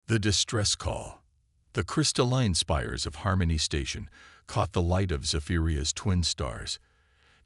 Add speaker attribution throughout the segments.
Speaker 1: The distress call. The crystalline spires of Harmony Station caught the light of Zephyria's twin stars,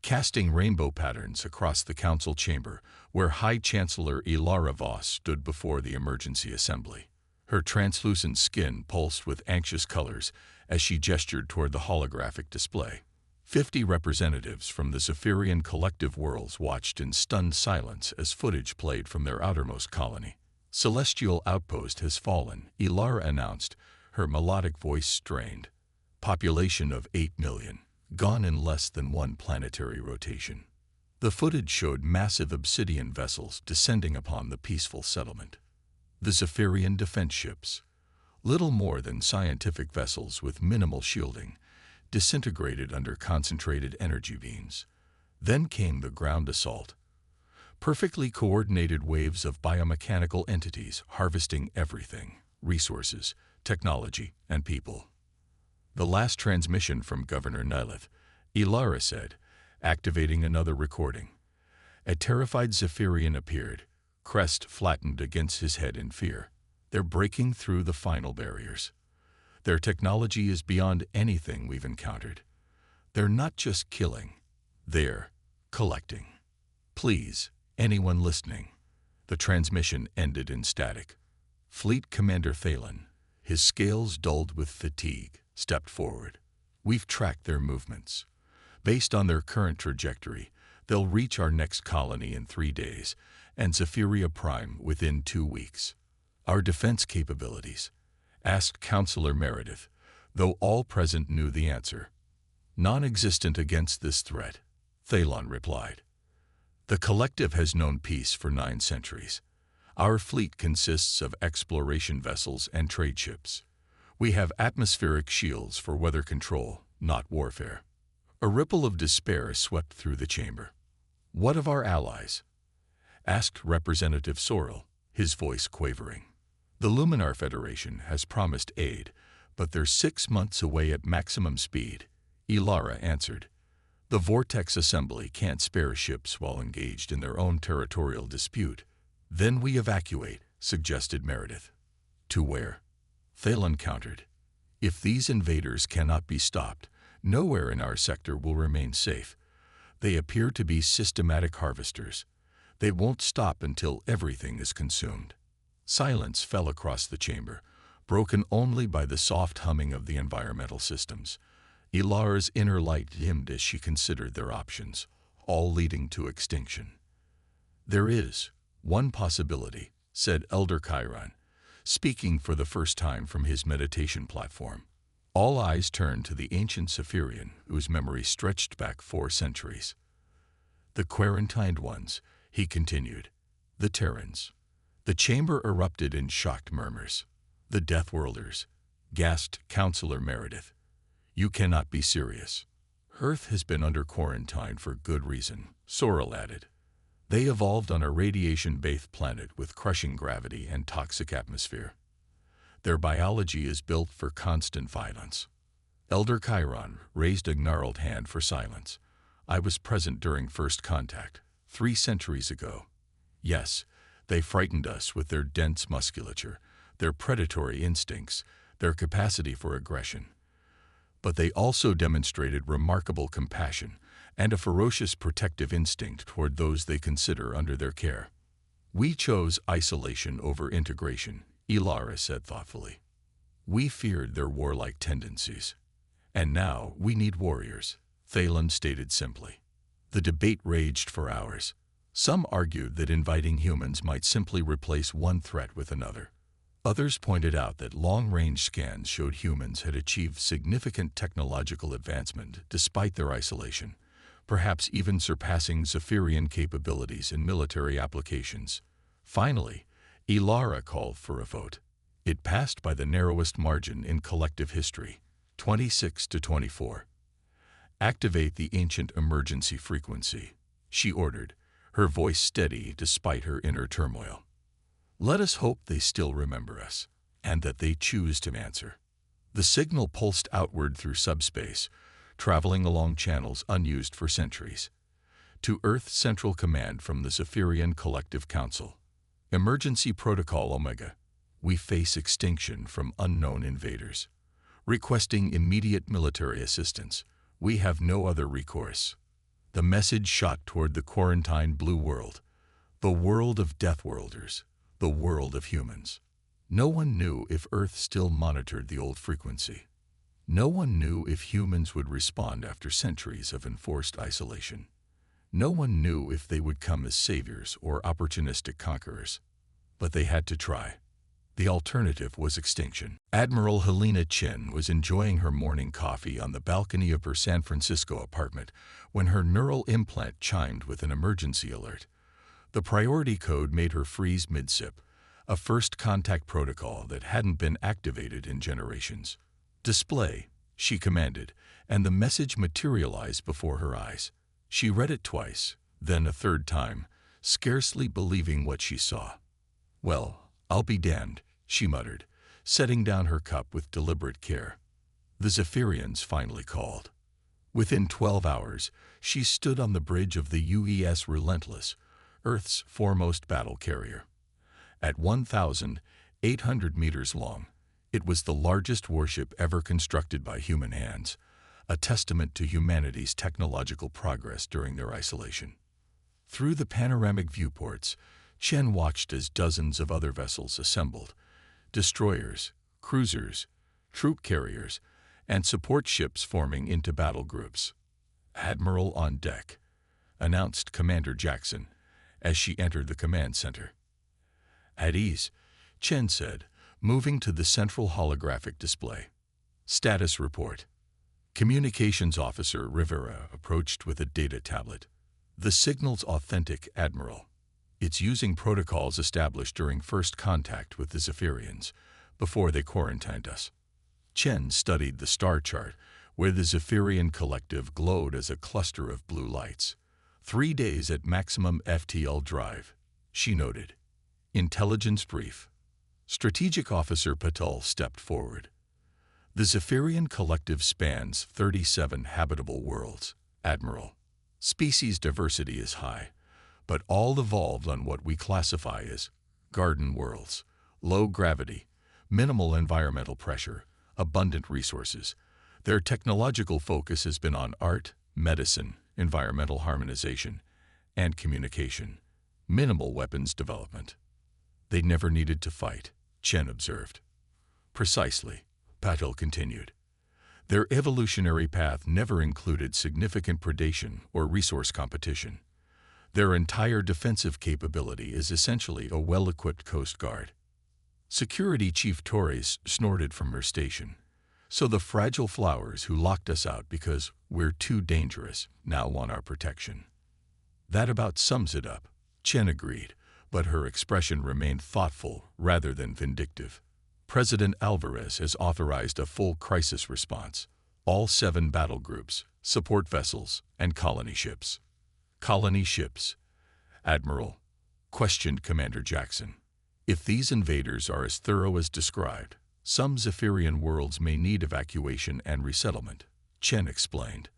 Speaker 1: casting rainbow patterns across the council chamber where High Chancellor Ilara Voss stood before the emergency assembly. Her translucent skin pulsed with anxious colors as she gestured toward the holographic display. 50 representatives from the Zephyrian collective worlds watched in stunned silence as footage played from their outermost colony. Celestial outpost has fallen, Ilara announced, her melodic voice strained. Population of 8 million, gone in less than one planetary rotation. The footage showed massive obsidian vessels descending upon the peaceful settlement. The Zephyrian defense ships, little more than scientific vessels with minimal shielding, disintegrated under concentrated energy beams. Then came the ground assault. Perfectly coordinated waves of biomechanical entities harvesting everything: resources, technology, and people. The last transmission from Governor Nyleth, Ilara said, activating another recording. A terrified Zephyrian appeared, crest flattened against his head in fear. They're breaking through the final barriers. Their technology is beyond anything we've encountered. They're not just killing, they're collecting. Please, anyone listening. The transmission ended in static. Fleet Commander Thalen, his scales dulled with fatigue, stepped forward. We've tracked their movements. Based on their current trajectory, they'll reach our next colony in 3 days, and Zephyria Prime within 2 weeks. Our defense capabilities? Asked Counselor Meredith, though all present knew the answer. Non-existent against this threat, Thalon replied. The collective has known peace for 9 centuries. Our fleet consists of exploration vessels and trade ships. We have atmospheric shields for weather control, not warfare. A ripple of despair swept through the chamber. What of our allies? Asked Representative Sorrel, his voice quavering. The Luminar Federation has promised aid, but they're 6 months away at maximum speed, Ilara answered. The Vortex Assembly can't spare ships while engaged in their own territorial dispute. Then we evacuate, suggested Meredith. To where? Thalen countered. If these invaders cannot be stopped, nowhere in our sector will remain safe. They appear to be systematic harvesters. They won't stop until everything is consumed. Silence fell across the chamber, broken only by the soft humming of the environmental systems. Ilara's inner light dimmed as she considered their options, all leading to extinction. There is one possibility, said Elder Chiron, speaking for the first time from his meditation platform. All eyes turned to the ancient Zephyrian, whose memory stretched back 4 centuries. The quarantined ones, he continued. The Terrans. The chamber erupted in shocked murmurs. The Deathworlders, gasped Counselor Meredith. You cannot be serious. Earth has been under quarantine for good reason, Sorrel added. They evolved on a radiation-bathed planet with crushing gravity and toxic atmosphere. Their biology is built for constant violence. Elder Chiron raised a gnarled hand for silence. I was present during first contact, 3 centuries ago. Yes, they frightened us with their dense musculature, their predatory instincts, their capacity for aggression. But they also demonstrated remarkable compassion and a ferocious protective instinct toward those they consider under their care. We chose isolation over integration, Ilara said thoughtfully. We feared their warlike tendencies. And now we need warriors, Thalen stated simply. The debate raged for hours. Some argued that inviting humans might simply replace one threat with another. Others pointed out that long-range scans showed humans had achieved significant technological advancement despite their isolation, perhaps even surpassing Zephyrian capabilities in military applications. Finally, Ilara called for a vote. It passed by the narrowest margin in collective history, 26 to 24. Activate the ancient emergency frequency, she ordered, her voice steady despite her inner turmoil. Let us hope they still remember us, and that they choose to answer. The signal pulsed outward through subspace, traveling along channels unused for centuries. To Earth Central Command from the Zephyrian Collective Council. Emergency Protocol Omega. We face extinction from unknown invaders. Requesting immediate military assistance. We have no other recourse. The message shot toward the quarantined blue world. The world of Deathworlders. The world of humans. No one knew if Earth still monitored the old frequency. No one knew if humans would respond after centuries of enforced isolation. No one knew if they would come as saviors or opportunistic conquerors. But they had to try. The alternative was extinction. Admiral Helena Chen was enjoying her morning coffee on the balcony of her San Francisco apartment when her neural implant chimed with an emergency alert. The priority code made her freeze mid-sip, a first contact protocol that hadn't been activated in generations. "Display," she commanded, and the message materialized before her eyes. She read it twice, then a third time, scarcely believing what she saw. "Well, I'll be damned," she muttered, setting down her cup with deliberate care. The Zephyrians finally called. Within 12 hours, she stood on the bridge of the UES Relentless, Earth's foremost battle carrier. At 1,800 meters long, it was the largest warship ever constructed by human hands, a testament to humanity's technological progress during their isolation. Through the panoramic viewports, Chen watched as dozens of other vessels assembled, destroyers, cruisers, troop carriers, and support ships forming into battle groups. "Admiral on deck," announced Commander Jackson as she entered the command center. "At ease," Chen said, moving to the central holographic display. "Status report." Communications Officer Rivera approached with a data tablet. "The signal's authentic, Admiral. It's using protocols established during first contact with the Zephyrians, before they quarantined us." Chen studied the star chart, where the Zephyrian collective glowed as a cluster of blue lights. 3 days at maximum FTL drive, she noted. "Intelligence brief." Strategic Officer Patel stepped forward. "The Zephyrian collective spans 37 habitable worlds, Admiral. Species diversity is high, but all evolved on what we classify as garden worlds, low gravity, minimal environmental pressure, abundant resources. Their technological focus has been on art, medicine, environmental harmonization, and communication. Minimal weapons development." "They never needed to fight," Chen observed. "Precisely," Patel continued. "Their evolutionary path never included significant predation or resource competition. Their entire defensive capability is essentially a well-equipped Coast Guard." Security Chief Torres snorted from her station. "So the fragile flowers who locked us out because we're too dangerous now want our protection." "That about sums it up," Chen agreed, but her expression remained thoughtful rather than vindictive. "President Alvarez has authorized a full crisis response. All 7 battle groups, support vessels, and colony ships." "Colony ships, Admiral?" questioned Commander Jackson. "If these invaders are as thorough as described, some Zephyrian worlds may need evacuation and resettlement," Chen explained.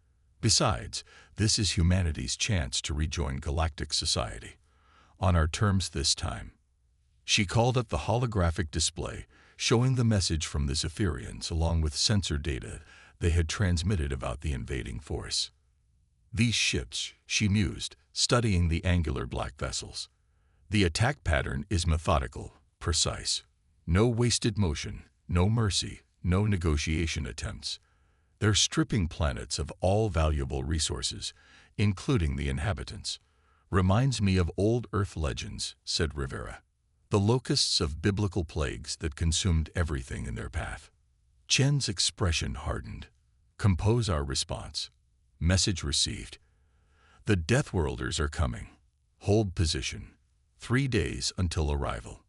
Speaker 1: "Besides, this is humanity's chance to rejoin galactic society. On our terms this time." She called up the holographic display, showing the message from the Zephyrians along with sensor data they had transmitted about the invading force. "These ships," she mused, studying the angular black vessels. "The attack pattern is methodical, precise. No wasted motion, no mercy, no negotiation attempts. They're stripping planets of all valuable resources, including the inhabitants. Reminds me of old Earth legends," said Rivera. "The locusts of biblical plagues that consumed everything in their path." Chen's expression hardened. "Compose our response." Message received. "The Deathworlders are coming. Hold position. 3 days until arrival."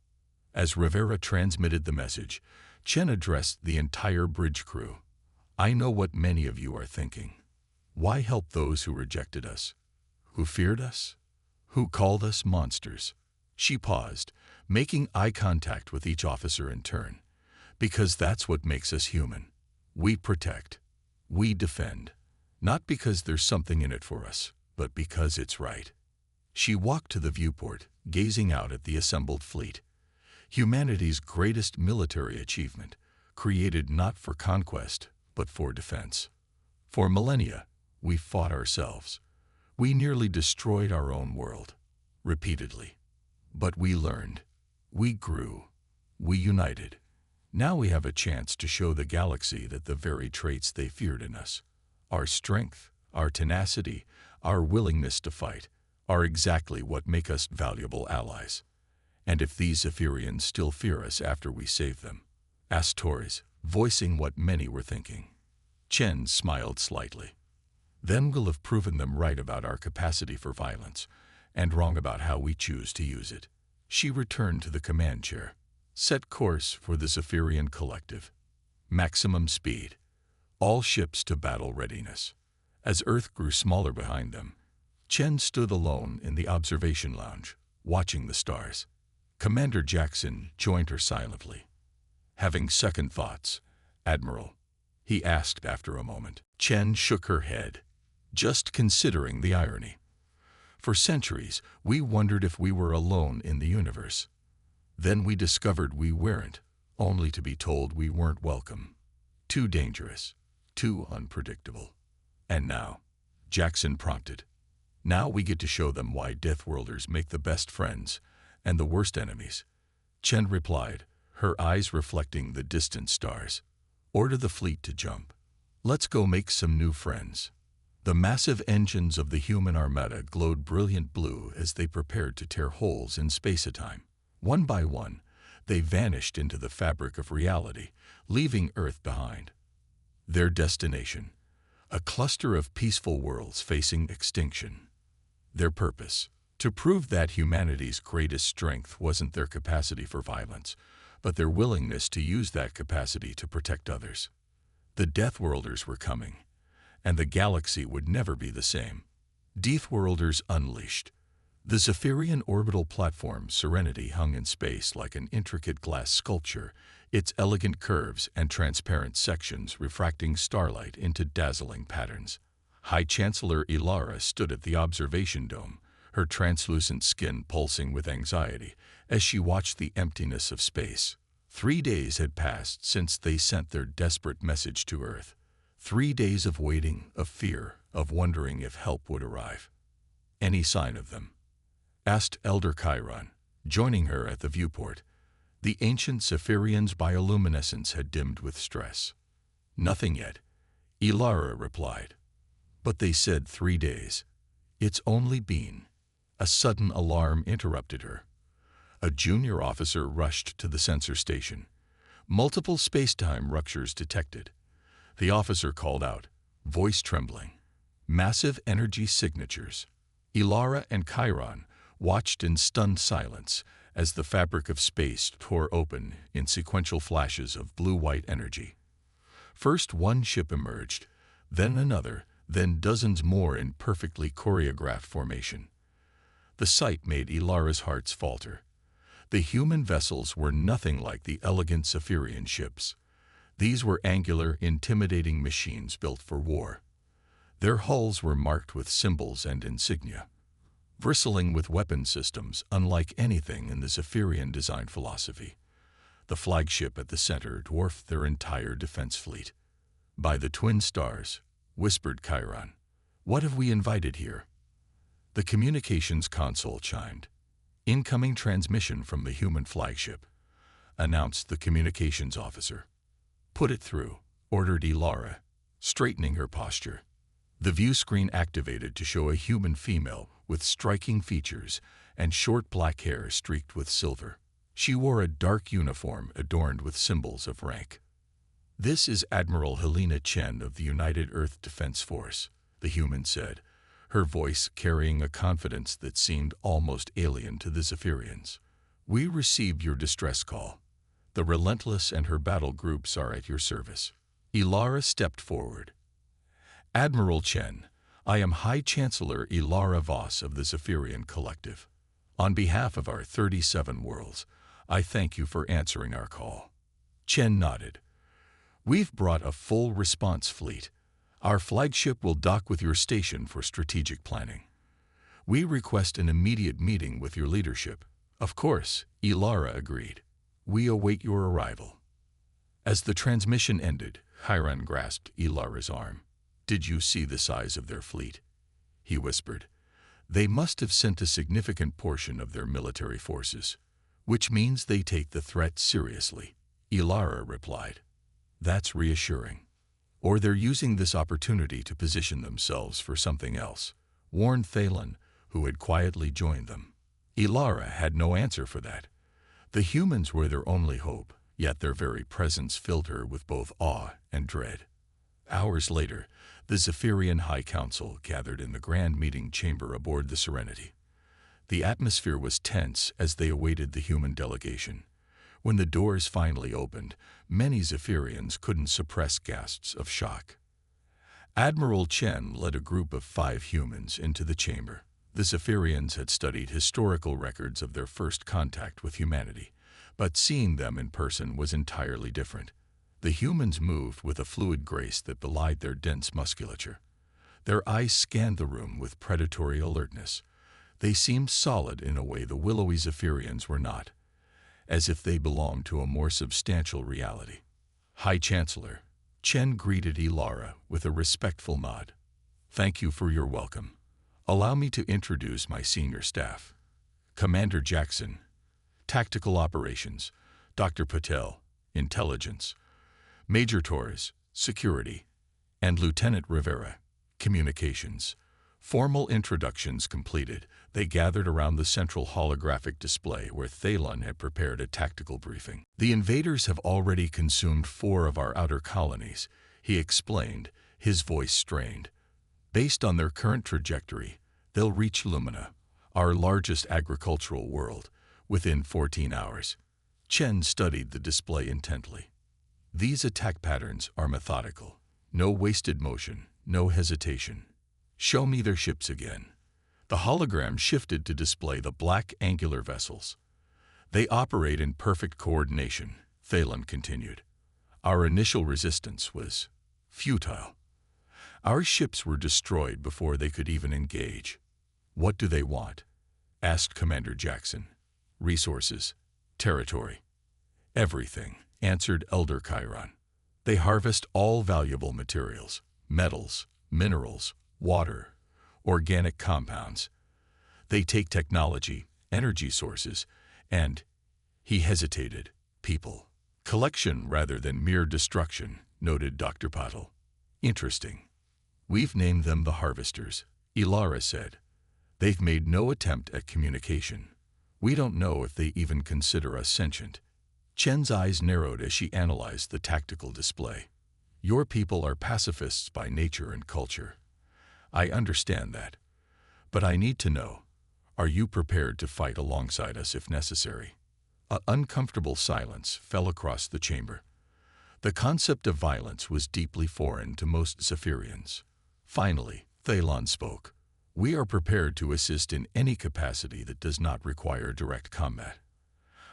Speaker 1: As Rivera transmitted the message, Chen addressed the entire bridge crew. "I know what many of you are thinking. Why help those who rejected us? Who feared us? Who called us monsters?" She paused, making eye contact with each officer in turn. "Because that's what makes us human. We protect. We defend. Not because there's something in it for us, but because it's right." She walked to the viewport, gazing out at the assembled fleet. humanity's greatest military achievement, created not for conquest, but for defense. For millennia, we fought ourselves. We nearly destroyed our own world, repeatedly. But we learned. We grew. We united. Now we have a chance to show the galaxy that the very traits they feared in us, our strength, our tenacity, our willingness to fight, are exactly what make us valuable allies. And if these Zephyrians still fear us after we save them? Asked Torres, voicing what many were thinking. Chen smiled slightly. Then we'll have proven them right about our capacity for violence, and wrong about how we choose to use it. She returned to the command chair. Set course for the Zephyrian Collective. Maximum speed. All ships to battle readiness. As Earth grew smaller behind them, Chen stood alone in the observation lounge, watching the stars. Commander Jackson joined her silently. Having second thoughts, Admiral, he asked after a moment. Chen shook her head, just considering the irony. For centuries, we wondered if we were alone in the universe. Then we discovered we weren't, only to be told we weren't welcome. Too dangerous, too unpredictable. And now, Jackson prompted, now we get to show them why Deathworlders make the best friends and the worst enemies. Chen replied, her eyes reflecting the distant stars. Order the fleet to jump. Let's go make some new friends. The massive engines of the human armada glowed brilliant blue as they prepared to tear holes in space-time. One by one, they vanished into the fabric of reality, leaving Earth behind. Their destination, a cluster of peaceful worlds facing extinction. Their purpose, to prove that humanity's greatest strength wasn't their capacity for violence, but their willingness to use that capacity to protect others. The Deathworlders were coming, and the galaxy would never be the same. Deathworlders unleashed. The Zephyrian orbital platform Serenity hung in space like an intricate glass sculpture, its elegant curves and transparent sections refracting starlight into dazzling patterns. High Chancellor Ilara stood at the observation dome, her translucent skin pulsing with anxiety as she watched the emptiness of space. 3 days had passed since they sent their desperate message to Earth. 3 days of waiting, of fear, of wondering if help would arrive. Any sign of them? Asked Elder Chiron, joining her at the viewport. The ancient Zephyrian's bioluminescence had dimmed with stress. Nothing yet, Ilara replied. But they said 3 days. It's only been. A sudden alarm interrupted her. A junior officer rushed to the sensor station. Multiple space-time ruptures detected. The officer called out, voice trembling. Massive energy signatures. Ilara and Chiron watched in stunned silence as the fabric of space tore open in sequential flashes of blue-white energy. First one ship emerged, then another, then dozens more in perfectly choreographed formation. The sight made Ilara's heart falter. The human vessels were nothing like the elegant Zephyrian ships. These were angular, intimidating machines built for war. Their hulls were marked with symbols and insignia, bristling with weapon systems unlike anything in the Zephyrian design philosophy. The flagship at the center dwarfed their entire defense fleet. By the twin stars, whispered Chiron, what have we invited here? The communications console chimed. Incoming transmission from the human flagship, announced the communications officer. Put it through, ordered Ilara, straightening her posture. The view screen activated to show a human female with striking features and short black hair streaked with silver. She wore a dark uniform adorned with symbols of rank. This is Admiral Helena Chen of the United Earth Defense Force, the human said, her voice carrying a confidence that seemed almost alien to the Zephyrians. We received your distress call. The Relentless and her battle groups are at your service. Ilara stepped forward. Admiral Chen, I am High Chancellor Ilara Voss of the Zephyrian Collective. On behalf of our 37 worlds, I thank you for answering our call. Chen nodded. We've brought a full response fleet. Our flagship will dock with your station for strategic planning. We request an immediate meeting with your leadership. Of course, Ilara agreed. We await your arrival." As the transmission ended, Chiron grasped Ilara's arm. "Did you see the size of their fleet?" he whispered. "They must have sent a significant portion of their military forces, which means they take the threat seriously." Ilara replied. "That's reassuring. Or they're using this opportunity to position themselves for something else," warned Thalen, who had quietly joined them. Ilara had no answer for that. The humans were their only hope, yet their very presence filled her with both awe and dread. Hours later, the Zephyrian High Council gathered in the grand meeting chamber aboard the Serenity. The atmosphere was tense as they awaited the human delegation. When the doors finally opened, many Zephyrians couldn't suppress gasps of shock. Admiral Chen led a group of 5 humans into the chamber. The Zephyrians had studied historical records of their first contact with humanity, but seeing them in person was entirely different. The humans moved with a fluid grace that belied their dense musculature. Their eyes scanned the room with predatory alertness. They seemed solid in a way the willowy Zephyrians were not, as if they belonged to a more substantial reality. "High Chancellor," Chen greeted Ilara with a respectful nod. "Thank you for your welcome. Allow me to introduce my senior staff. Commander Jackson, Tactical Operations; Dr. Patel, Intelligence; Major Torres, Security; and Lieutenant Rivera, Communications." Formal introductions completed, they gathered around the central holographic display where Thalen had prepared a tactical briefing. "The invaders have already consumed 4 of our outer colonies," he explained, his voice strained. "Based on their current trajectory, they'll reach Lumina, our largest agricultural world, within 14 hours. Chen studied the display intently. "These attack patterns are methodical. No wasted motion, no hesitation. Show me their ships again." The hologram shifted to display the black angular vessels. "They operate in perfect coordination," Thalen continued. "Our initial resistance was futile. Our ships were destroyed before they could even engage." "What do they want?" asked Commander Jackson. "Resources, territory, everything," answered Elder Chiron. "They harvest all valuable materials, metals, minerals, water, organic compounds. They take technology, energy sources, and," he hesitated, "people. Collection rather than mere destruction," noted Dr. Patel. "Interesting. We've named them the Harvesters," Ilara said. "They've made no attempt at communication. We don't know if they even consider us sentient." Chen's eyes narrowed as she analyzed the tactical display. "Your people are pacifists by nature and culture. I understand that. But I need to know, are you prepared to fight alongside us if necessary?" An uncomfortable silence fell across the chamber. The concept of violence was deeply foreign to most Zephyrians. Finally, Thalen spoke. "We are prepared to assist in any capacity that does not require direct combat.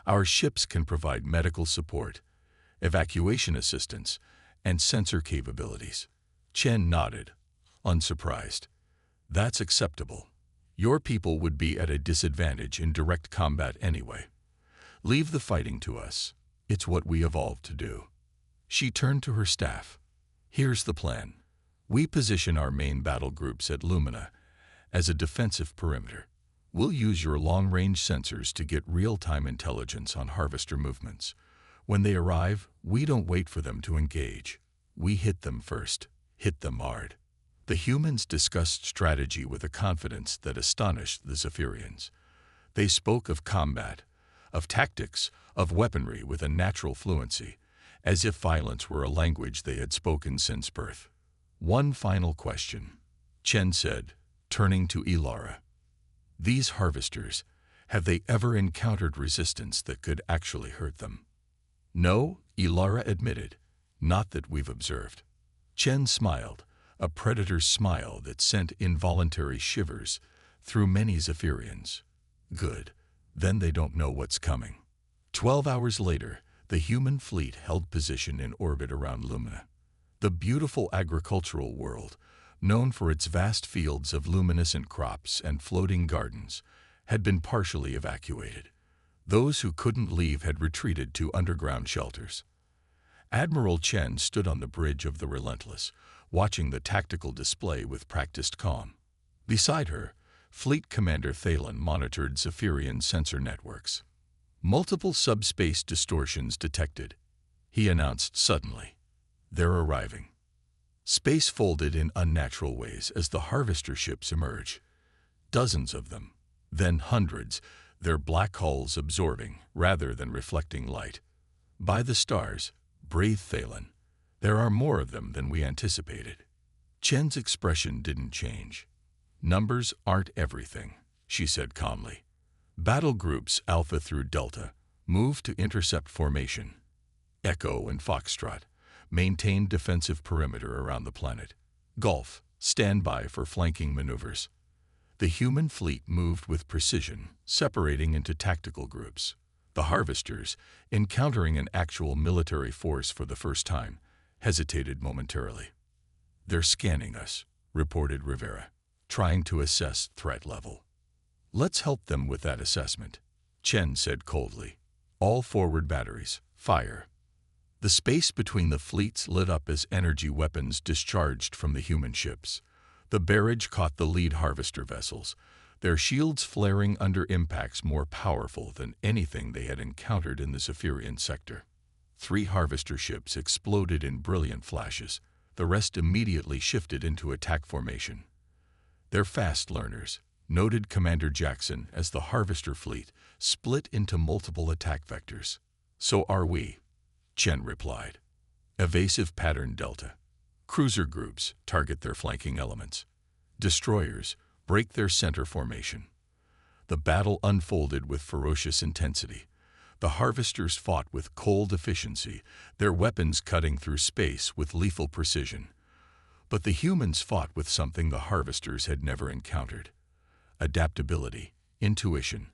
Speaker 1: Our ships can provide medical support, evacuation assistance, and sensor capabilities." Chen nodded, unsurprised. "That's acceptable. Your people would be at a disadvantage in direct combat anyway. Leave the fighting to us. It's what we evolved to do." She turned to her staff. "Here's the plan. We position our main battle groups at Lumina as a defensive perimeter. We'll use your long-range sensors to get real-time intelligence on harvester movements. When they arrive, we don't wait for them to engage. We hit them first, hit them hard." The humans discussed strategy with a confidence that astonished the Zephyrians. They spoke of combat, of tactics, of weaponry with a natural fluency, as if violence were a language they had spoken since birth. "One final question," Chen said, turning to Ilara. "These harvesters, have they ever encountered resistance that could actually hurt them?" "No," Ilara admitted, "not that we've observed." Chen smiled, a predator's smile that sent involuntary shivers through many Zephyrians. "Good. Then they don't know what's coming." 12 hours later, the human fleet held position in orbit around Lumina. The beautiful agricultural world, known for its vast fields of luminescent crops and floating gardens, had been partially evacuated. Those who couldn't leave had retreated to underground shelters. Admiral Chen stood on the bridge of the Relentless, watching the tactical display with practiced calm. Beside her, Fleet Commander Thalen monitored Zephyrian sensor networks. Multiple subspace distortions detected, he announced suddenly. They're arriving. Space folded in unnatural ways as the harvester ships emerge. Dozens of them, then hundreds, their black hulls absorbing rather than reflecting light. By the stars, breathed Thalen. There are more of them than we anticipated. Chen's expression didn't change. Numbers aren't everything, she said calmly. Battle groups Alpha through Delta moved to intercept formation. Echo and Foxtrot maintained defensive perimeter around the planet. Golf, stand by for flanking maneuvers. The human fleet moved with precision, separating into tactical groups. The harvesters, encountering an actual military force for the first time, hesitated momentarily. They're scanning us, reported Rivera, trying to assess threat level. Let's help them with that assessment, Chen said coldly. All forward batteries, fire. The space between the fleets lit up as energy weapons discharged from the human ships. The barrage caught the lead harvester vessels, their shields flaring under impacts more powerful than anything they had encountered in the Zephyrian sector. 3 harvester ships exploded in brilliant flashes. The rest immediately shifted into attack formation. They're fast learners, noted Commander Jackson as the harvester fleet split into multiple attack vectors. So are we, Chen replied. Evasive pattern Delta. Cruiser groups target their flanking elements. Destroyers break their center formation. The battle unfolded with ferocious intensity. The harvesters fought with cold efficiency, their weapons cutting through space with lethal precision. But the humans fought with something the harvesters had never encountered: adaptability, intuition,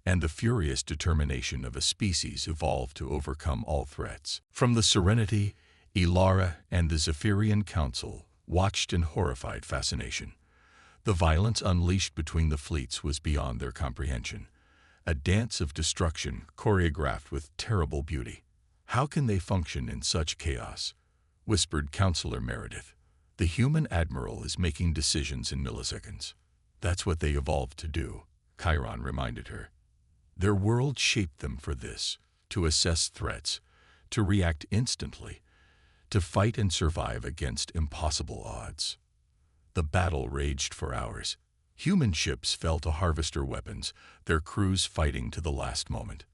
Speaker 1: and the furious determination of a species evolved to overcome all threats. From the Serenity, Ilara and the Zephyrian Council watched in horrified fascination. The violence unleashed between the fleets was beyond their comprehension, a dance of destruction choreographed with terrible beauty. How can they function in such chaos? Whispered Counselor Meredith. The human admiral is making decisions in milliseconds. That's what they evolved to do, Chiron reminded her. Their world shaped them for this, to assess threats, to react instantly, to fight and survive against impossible odds. The battle raged for hours. Human ships fell to harvester weapons, their crews fighting to the last moment.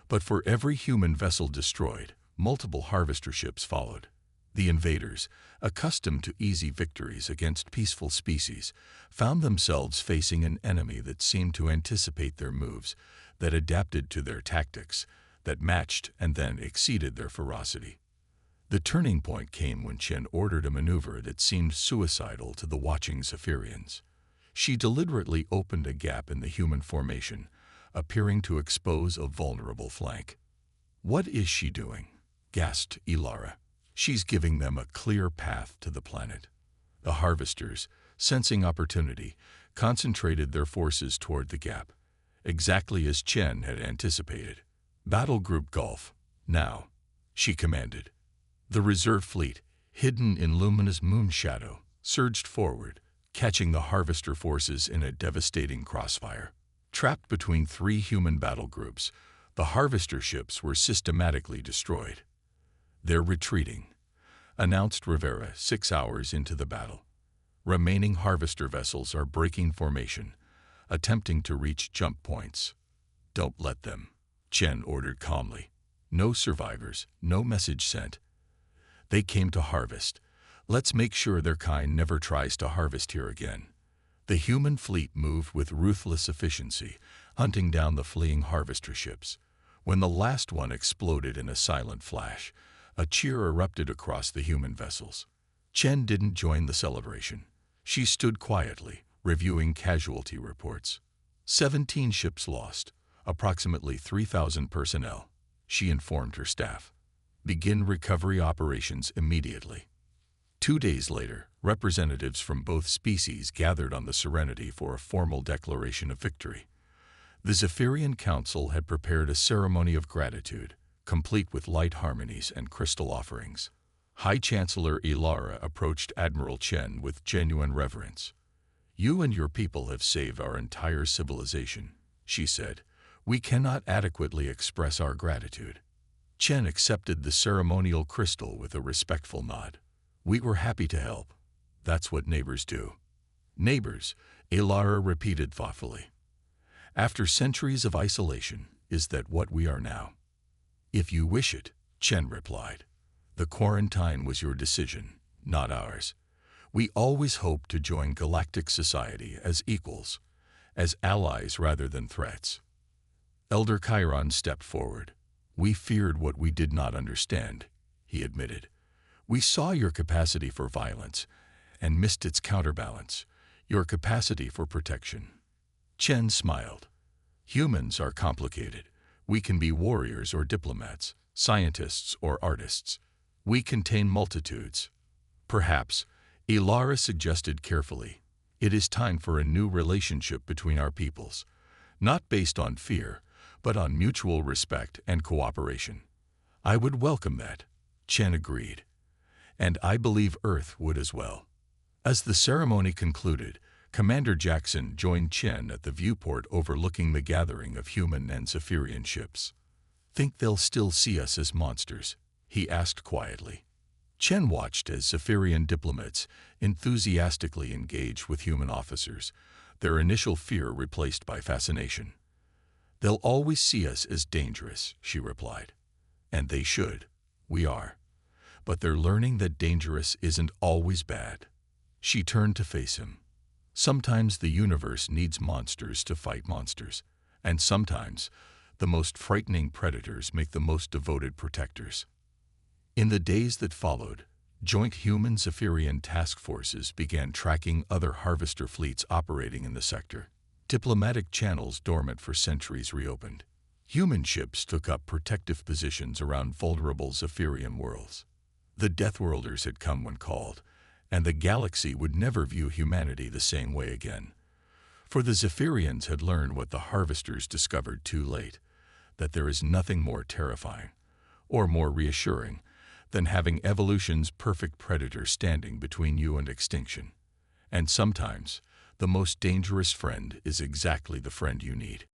Speaker 1: But for every human vessel destroyed, multiple harvester ships followed. The invaders, accustomed to easy victories against peaceful species, found themselves facing an enemy that seemed to anticipate their moves, that adapted to their tactics, that matched and then exceeded their ferocity. The turning point came when Chen ordered a maneuver that seemed suicidal to the watching Zephyrians. She deliberately opened a gap in the human formation, appearing to expose a vulnerable flank. "What is she doing?" gasped Ilara. "She's giving them a clear path to the planet." The harvesters, sensing opportunity, concentrated their forces toward the gap, exactly as Chen had anticipated. "Battle Group Golf, now," she commanded. The reserve fleet, hidden in luminous moon shadow, surged forward, catching the harvester forces in a devastating crossfire. Trapped between 3 human battle groups, the harvester ships were systematically destroyed. "They're retreating," announced Rivera 6 hours into the battle. "Remaining harvester vessels are breaking formation, attempting to reach jump points." "Don't let them," Chen ordered calmly. "No survivors, no message sent. They came to harvest. Let's make sure their kind never tries to harvest here again." The human fleet moved with ruthless efficiency, hunting down the fleeing harvester ships. When the last one exploded in a silent flash, a cheer erupted across the human vessels. Chen didn't join the celebration. She stood quietly, reviewing casualty reports. 17 ships lost, approximately 3,000 personnel, she informed her staff. "Begin recovery operations immediately." 2 days later, representatives from both species gathered on the Serenity for a formal declaration of victory. The Zephyrian Council had prepared a ceremony of gratitude, complete with light harmonies and crystal offerings. High Chancellor Ilara approached Admiral Chen with genuine reverence. "You and your people have saved our entire civilization," she said. "We cannot adequately express our gratitude." Chen accepted the ceremonial crystal with a respectful nod. "We were happy to help. That's what neighbors do." "Neighbors," Ilara repeated thoughtfully. "After centuries of isolation, is that what we are now?" "If you wish it," Chen replied. "The quarantine was your decision, not ours. We always hoped to join galactic society as equals, as allies rather than threats." Elder Chiron stepped forward. "We feared what we did not understand," he admitted. "We saw your capacity for violence and missed its counterbalance, your capacity for protection." Chen smiled. "Humans are complicated. We can be warriors or diplomats, scientists or artists. We contain multitudes." "Perhaps," Ilara suggested carefully, "it is time for a new relationship between our peoples, not based on fear, but on mutual respect and cooperation." "I would welcome that," Chen agreed. "And I believe Earth would as well." As the ceremony concluded, Commander Jackson joined Chen at the viewport overlooking the gathering of human and Zephyrian ships. "Think they'll still see us as monsters?" he asked quietly. Chen watched as Zephyrian diplomats enthusiastically engaged with human officers, their initial fear replaced by fascination. "They'll always see us as dangerous," she replied. "And they should. We are. But they're learning that dangerous isn't always bad." She turned to face him. "Sometimes the universe needs monsters to fight monsters, and sometimes the most frightening predators make the most devoted protectors." In the days that followed, joint human-Zephyrian task forces began tracking other harvester fleets operating in the sector. Diplomatic channels dormant for centuries reopened. Human ships took up protective positions around vulnerable Zephyrian worlds. The Deathworlders had come when called, and the galaxy would never view humanity the same way again. For the Zephyrians had learned what the harvesters discovered too late, that there is nothing more terrifying, or more reassuring, than having evolution's perfect predator standing between you and extinction. And sometimes, the most dangerous friend is exactly the friend you need.